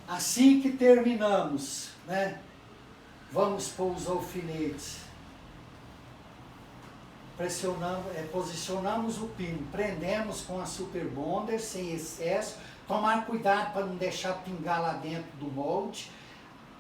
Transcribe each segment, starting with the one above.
Assim que terminamos, né, vamos pôr os alfinetes, posicionamos o pino, prendemos com a Super Bonder sem excesso, tomar cuidado para não deixar pingar lá dentro do molde.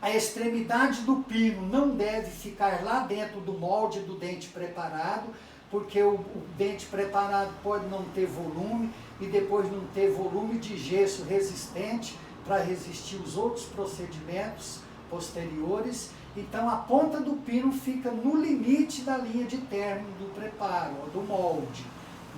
A extremidade do pino não deve ficar lá dentro do molde do dente preparado, porque o dente preparado pode não ter volume e depois não ter volume de gesso resistente para resistir os outros procedimentos posteriores. Então a ponta do pino fica no limite da linha de término do preparo, do molde.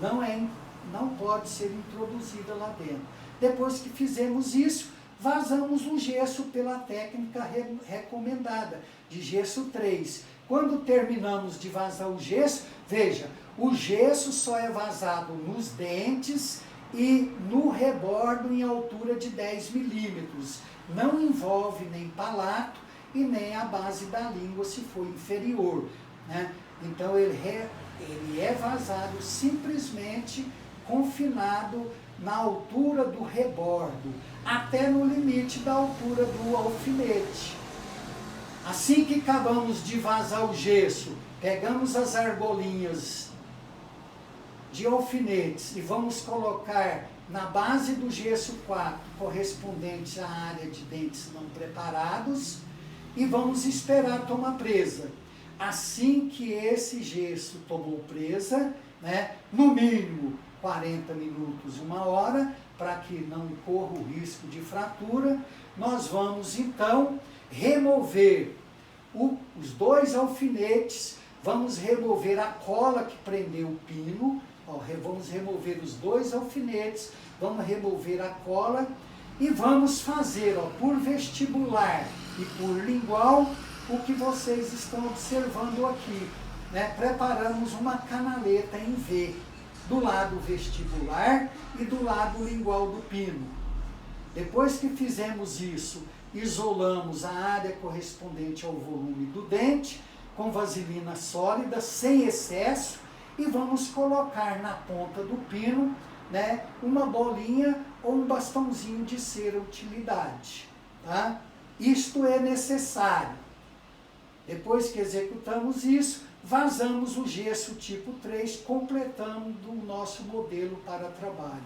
Não pode ser introduzida lá dentro. Depois que fizemos isso, vazamos o gesso pela técnica recomendada, de gesso 3. Quando terminamos de vazar o gesso, veja, o gesso só é vazado nos dentes e no rebordo em altura de 10 milímetros. Não envolve nem palato e nem a base da língua se for inferior, né? Então ele é vazado simplesmente confinado na altura do rebordo, até no limite da altura do alfinete. Assim que acabamos de vazar o gesso, pegamos as argolinhas de alfinetes e vamos colocar na base do gesso 4, correspondente à área de dentes não preparados, e vamos esperar tomar presa. Assim que esse gesso tomou presa, né, no mínimo 40 minutos, 1 hora, para que não corra o risco de fratura, nós vamos então remover os 2 alfinetes, vamos remover a cola que prendeu o pino, vamos remover os 2 alfinetes, vamos remover a cola e vamos fazer por vestibular e por lingual o que vocês estão observando aqui, né? Preparamos uma canaleta em V, do lado vestibular e do lado lingual do pino. Depois que fizemos isso, isolamos a área correspondente ao volume do dente com vaselina sólida, sem excesso, e vamos colocar na ponta do pino, né, uma bolinha ou um bastãozinho de cera utilidade. Tá? Isto é necessário. Depois que executamos isso, vazamos o gesso tipo 3, completando o nosso modelo para trabalho.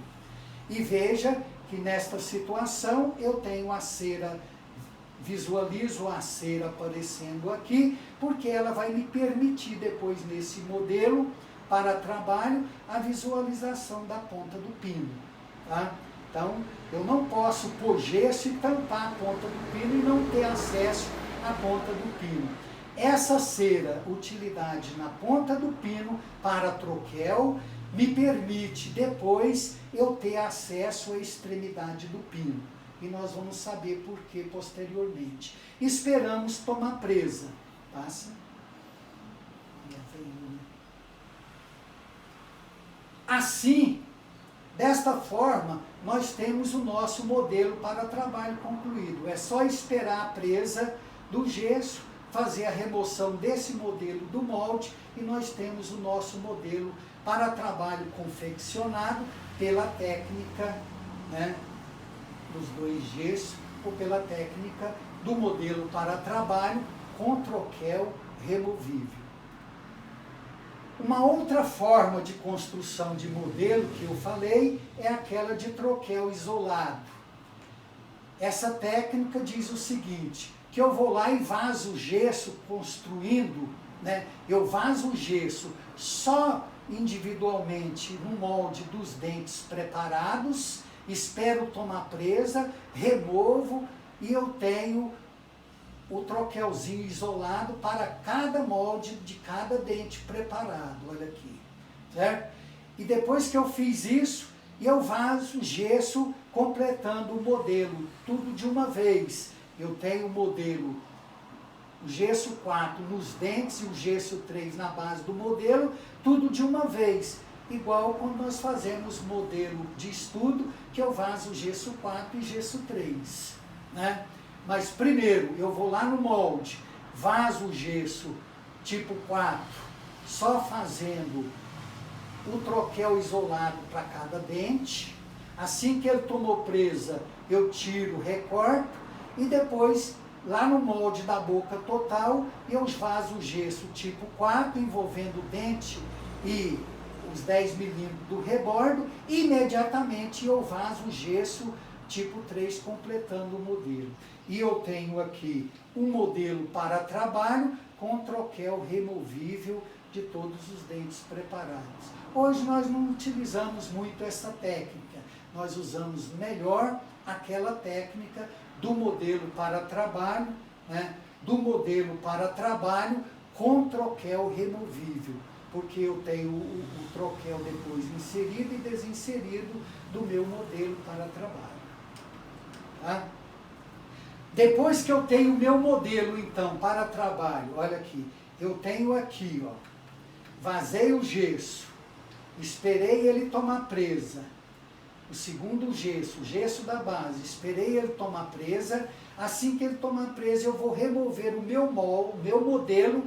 E veja que nesta situação eu tenho a cera, visualizo a cera aparecendo aqui, porque ela vai me permitir depois nesse modelo para trabalho a visualização da ponta do pino. Tá? Então eu não posso pôr gesso e tampar a ponta do pino e não ter acesso à ponta do pino. Essa cera, utilidade na ponta do pino para troquel, me permite depois eu ter acesso à extremidade do pino. E nós vamos saber por que posteriormente. Esperamos tomar presa. Passa. Assim, desta forma, nós temos o nosso modelo para trabalho concluído. É só esperar a presa do gesso, fazer a remoção desse modelo do molde e nós temos o nosso modelo para trabalho confeccionado pela técnica, né, dos 2 gessos ou pela técnica do modelo para trabalho com troquel removível. Uma outra forma de construção de modelo que eu falei é aquela de troquel isolado. Essa técnica diz o seguinte, que eu vou lá e vazo o gesso construindo, né? Eu vazo o gesso só individualmente no molde dos dentes preparados, espero tomar presa, removo e eu tenho o troquelzinho isolado para cada molde de cada dente preparado, olha aqui, certo? E depois que eu fiz isso, eu vazo o gesso completando o modelo, tudo de uma vez. Eu tenho o modelo, o gesso 4 nos dentes e o gesso 3 na base do modelo, tudo de uma vez. Igual quando nós fazemos modelo de estudo, que eu vazo o gesso 4 e gesso 3. Né? Mas primeiro, eu vou lá no molde, vazo o gesso tipo 4, só fazendo o troquel isolado para cada dente. Assim que ele tomou presa, eu tiro, recorto. e depois, lá no molde da boca total, eu vazo o gesso tipo 4, envolvendo o dente e os 10 milímetros do rebordo, e imediatamente eu vazo o gesso tipo 3, completando o modelo. E eu tenho aqui um modelo para trabalho com troquel removível de todos os dentes preparados. Hoje nós não utilizamos muito essa técnica, nós usamos melhor aquela técnica do modelo para trabalho, né? Do modelo para trabalho com troquel removível, porque eu tenho o troquel depois inserido e desinserido do meu modelo para trabalho. Tá? Depois que eu tenho o meu modelo, então, para trabalho, olha aqui, eu tenho aqui, ó, vazei o gesso, esperei ele tomar presa, o segundo gesso, o gesso da base, esperei ele tomar presa, assim que ele tomar presa eu vou remover o meu modelo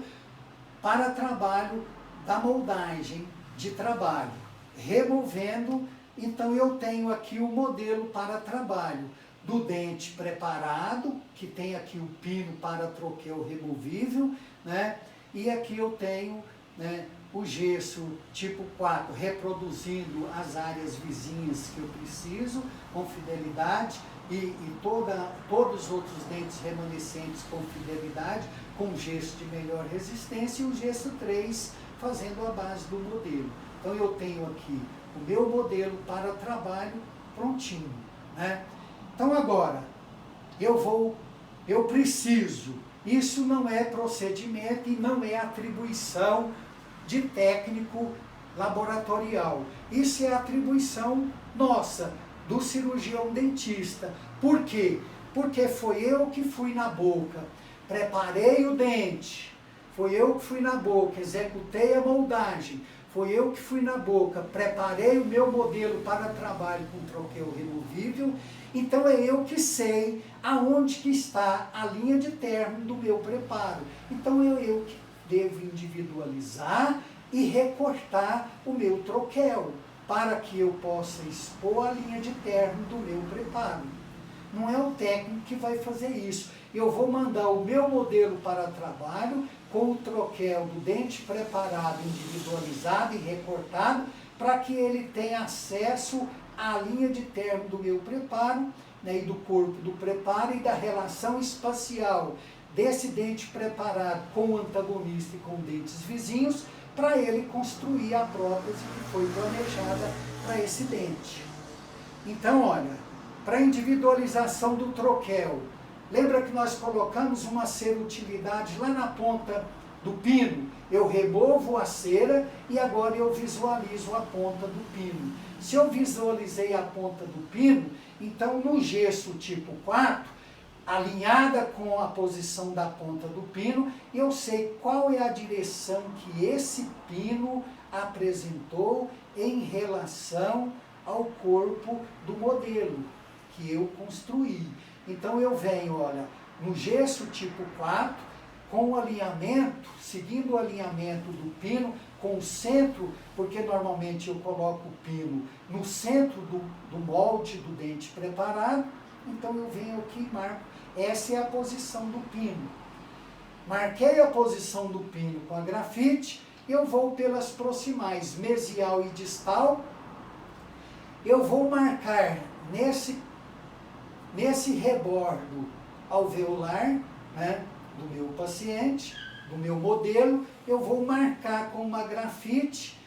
para trabalho da moldagem de trabalho. Removendo, então eu tenho aqui o modelo para trabalho do dente preparado, que tem aqui o pino para troquel removível, né? E aqui eu tenho, né, o gesso tipo 4, reproduzindo as áreas vizinhas que eu preciso, com fidelidade, e todos os outros dentes remanescentes com fidelidade, com gesso de melhor resistência, e o gesso 3 fazendo a base do modelo. Então eu tenho aqui o meu modelo para trabalho prontinho, né? Então agora, eu preciso, isso não é procedimento e não é atribuição de técnico laboratorial. Isso é atribuição nossa, do cirurgião dentista. Por quê? Porque foi eu que fui na boca, preparei o dente, foi eu que fui na boca, executei a moldagem, foi eu que fui na boca, preparei o meu modelo para trabalho com troquel removível, então é eu que sei aonde que está a linha de término do meu preparo. Então é eu que devo individualizar e recortar o meu troquel, para que eu possa expor a linha de término do meu preparo. Não é o técnico que vai fazer isso. Eu vou mandar o meu modelo para trabalho com o troquel do dente preparado, individualizado e recortado, para que ele tenha acesso à linha de término do meu preparo, né, e do corpo do preparo e da relação espacial desse dente preparado com o antagonista e com dentes vizinhos, para ele construir a prótese que foi planejada para esse dente. Então, olha, para individualização do troquel, lembra que nós colocamos uma cerutilidade lá na ponta do pino? Eu removo a cera e agora eu visualizo a ponta do pino. Se eu visualizei a ponta do pino, então no gesso tipo 4, alinhada com a posição da ponta do pino, eu sei qual é a direção que esse pino apresentou em relação ao corpo do modelo que eu construí. Então eu venho, olha, no gesso tipo 4, com o alinhamento, seguindo o alinhamento do pino, com o centro, porque normalmente eu coloco o pino no centro do molde do dente preparado, então eu venho aqui e marco. Essa é a posição do pino. Marquei a posição do pino com a grafite, eu vou pelas proximais, mesial e distal. Eu vou marcar nesse rebordo alveolar, né, do meu paciente, do meu modelo, eu vou marcar com uma grafite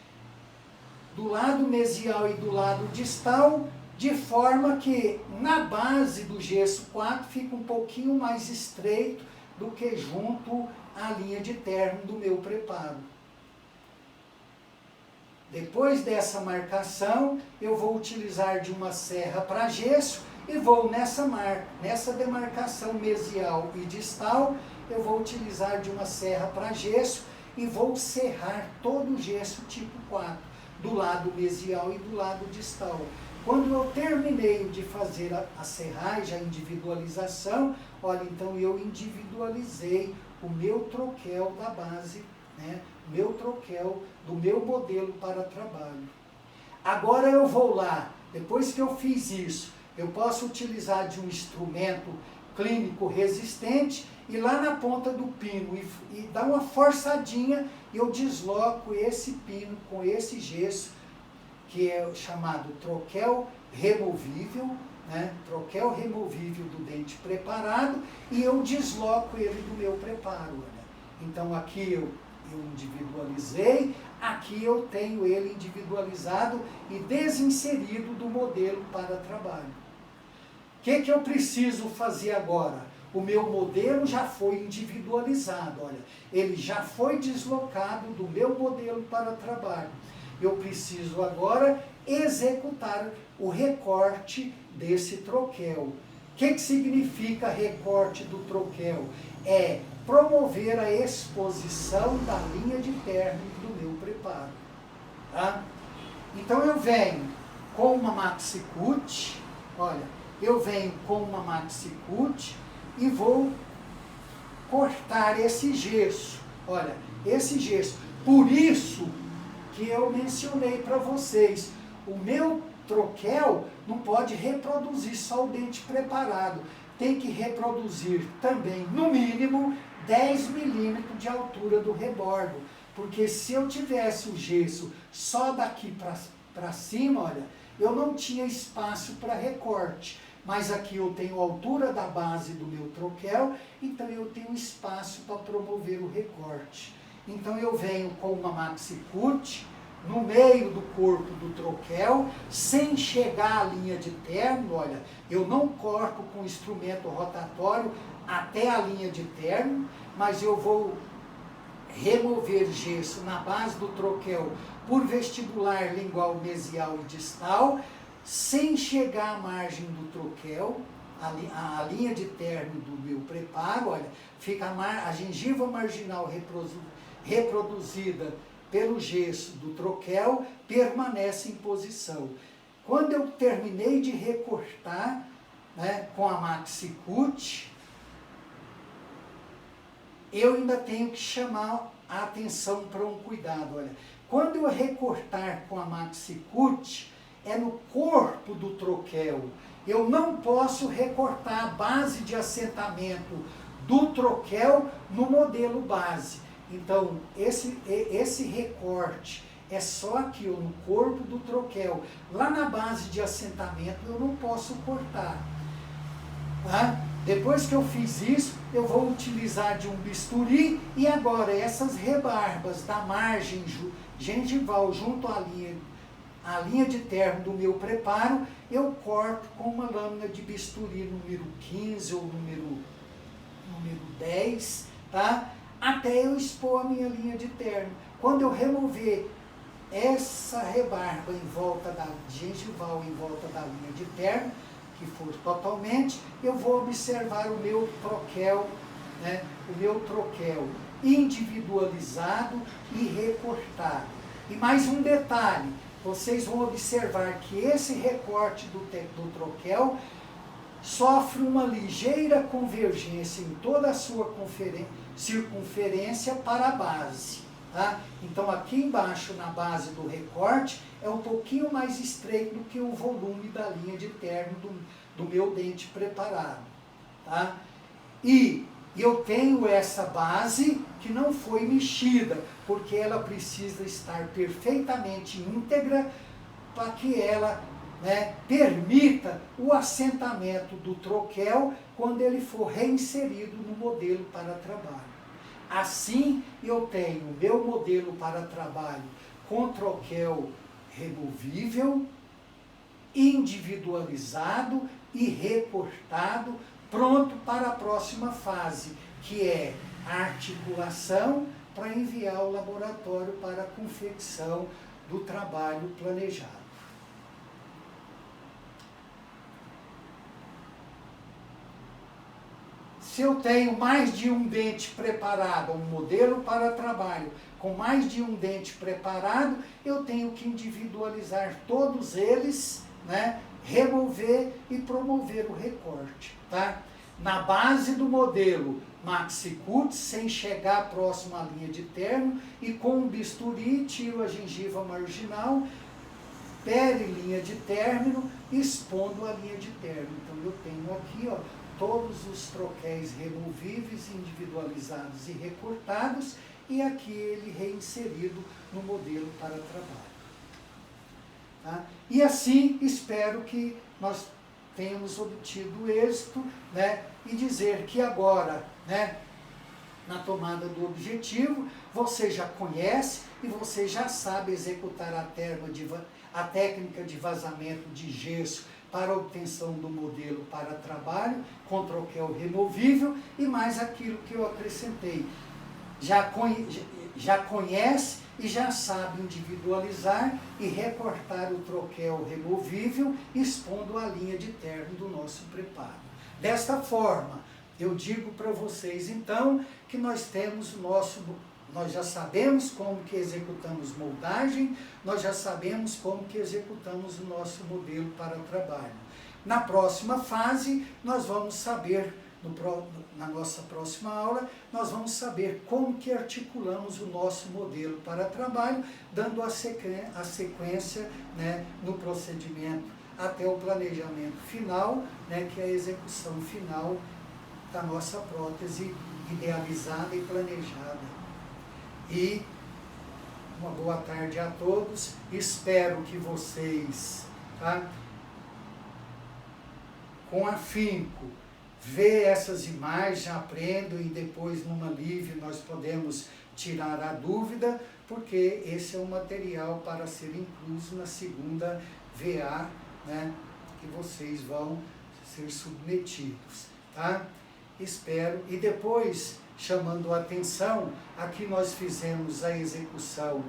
do lado mesial e do lado distal, de forma que na base do gesso 4 fica um pouquinho mais estreito do que junto à linha de término do meu preparo. Depois dessa marcação, eu vou utilizar de uma serra para gesso e vou nessa demarcação mesial e distal, eu vou utilizar de uma serra para gesso e vou serrar todo o gesso tipo 4, do lado mesial e do lado distal. Quando eu terminei de fazer a serragem, a individualização, olha, então eu individualizei o meu troquel da base, né, o meu troquel do meu modelo para trabalho. Agora eu vou lá, depois que eu fiz isso, eu posso utilizar de um instrumento clínico resistente, e lá na ponta do pino, e dá uma forçadinha, eu desloco esse pino com esse gesso, que é chamado troquel removível, né? Troquel removível do dente preparado, e eu desloco ele do meu preparo. Olha. Então aqui eu individualizei, aqui eu tenho ele individualizado e desinserido do modelo para trabalho. O que eu preciso fazer agora? O meu modelo já foi individualizado, olha, ele já foi deslocado do meu modelo para trabalho. Eu preciso agora executar o recorte desse troquel. O que significa recorte do troquel? É promover a exposição da linha de término do meu preparo. Tá? Então eu venho com uma maxi-cut, olha, eu venho com uma maxi-cut e vou cortar esse gesso. Olha, esse gesso. Por isso que eu mencionei para vocês, o meu troquel não pode reproduzir só o dente preparado. Tem que reproduzir também, no mínimo, 10 milímetros de altura do rebordo. Porque se eu tivesse o gesso só daqui para cima, olha, eu não tinha espaço para recorte. Mas aqui eu tenho a altura da base do meu troquel, então eu tenho espaço para promover o recorte. Então eu venho com uma maxi-cut no meio do corpo do troquel, sem chegar à linha de término, olha, eu não corto com instrumento rotatório até a linha de término, mas eu vou remover gesso na base do troquel por vestibular lingual, mesial e distal, sem chegar à margem do troquel, a linha de término do meu preparo, olha, fica a gengiva marginal reproduzida pelo gesso do troquel, permanece em posição. Quando eu terminei de recortar, né, com a maxi-cut, eu ainda tenho que chamar a atenção para um cuidado. Olha, quando eu recortar com a maxi-cut, é no corpo do troquel. Eu não posso recortar a base de assentamento do troquel no modelo base. Então, esse recorte é só aqui, ó, no corpo do troquel. Lá na base de assentamento eu não posso cortar. Tá? Depois que eu fiz isso, eu vou utilizar de um bisturi, e agora essas rebarbas da margem gengival junto à linha de término do meu preparo, eu corto com uma lâmina de bisturi número 15 ou número 10, tá? Até eu expor a minha linha de término. Quando eu remover essa rebarba em volta da gengival, em volta da linha de término, que for totalmente, eu vou observar o meu troquel, né? O meu troquel individualizado e recortado. E mais um detalhe, vocês vão observar que esse recorte do troquel sofre uma ligeira convergência em toda a sua circunferência para a base. Tá? Então aqui embaixo, na base do recorte, é um pouquinho mais estreito do que o volume da linha de término do meu dente preparado. Tá? E eu tenho essa base que não foi mexida, porque ela precisa estar perfeitamente íntegra para que ela, né, permita o assentamento do troquel quando ele for reinserido no modelo para trabalho. Assim, eu tenho o meu modelo para trabalho com troquel removível, individualizado e recortado, pronto para a próxima fase, que é a articulação para enviar ao laboratório para a confecção do trabalho planejado. Se eu tenho mais de um dente preparado, um modelo para trabalho com mais de um dente preparado, eu tenho que individualizar todos eles, né, remover e promover o recorte. Tá? Na base do modelo maxi-cut, sem chegar próximo à linha de término, e com um bisturi tiro a gengiva marginal, pere linha de término, expondo a linha de término. Então eu tenho aqui, ó, todos os troquéis removíveis, individualizados e recortados, e aqui ele reinserido no modelo para trabalho. Tá? E assim, espero que nós tenhamos obtido êxito, né? E dizer que agora, né, na tomada do objetivo, você já conhece e você já sabe executar a técnica de vazamento de gesso para obtenção do modelo para trabalho, com troquel removível, e mais aquilo que eu acrescentei. Já conhece e já sabe individualizar e recortar o troquel removível, expondo a linha de término do nosso preparo. Desta forma, eu digo para vocês, então, que nós já sabemos como que executamos moldagem, nós já sabemos como que executamos o nosso modelo para trabalho. Na próxima fase, nós vamos saber, na nossa próxima aula, nós vamos saber como que articulamos o nosso modelo para trabalho, dando a sequência, né, no procedimento até o planejamento final, né, que é a execução final da nossa prótese idealizada e planejada. E uma boa tarde a todos, espero que vocês, tá, com afinco, vê essas imagens, aprendam, e depois numa live nós podemos tirar a dúvida, porque esse é um material para ser incluso na segunda VA, né, que vocês vão ser submetidos, tá? Espero, e depois, chamando a atenção, aqui nós fizemos a execução,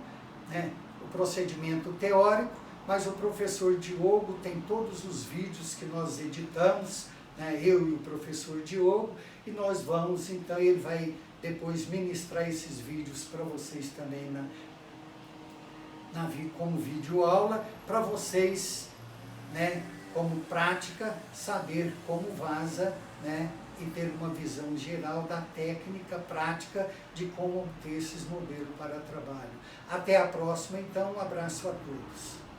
né, o procedimento teórico, mas o professor Diogo tem todos os vídeos que nós editamos, né, eu e o professor Diogo, e nós vamos, então, ele vai depois ministrar esses vídeos para vocês também como vídeo aula, para vocês, né, como prática, saber como vaza, né, e ter uma visão geral da técnica prática de como obter esses modelos para trabalho. Até a próxima, então, um abraço a todos.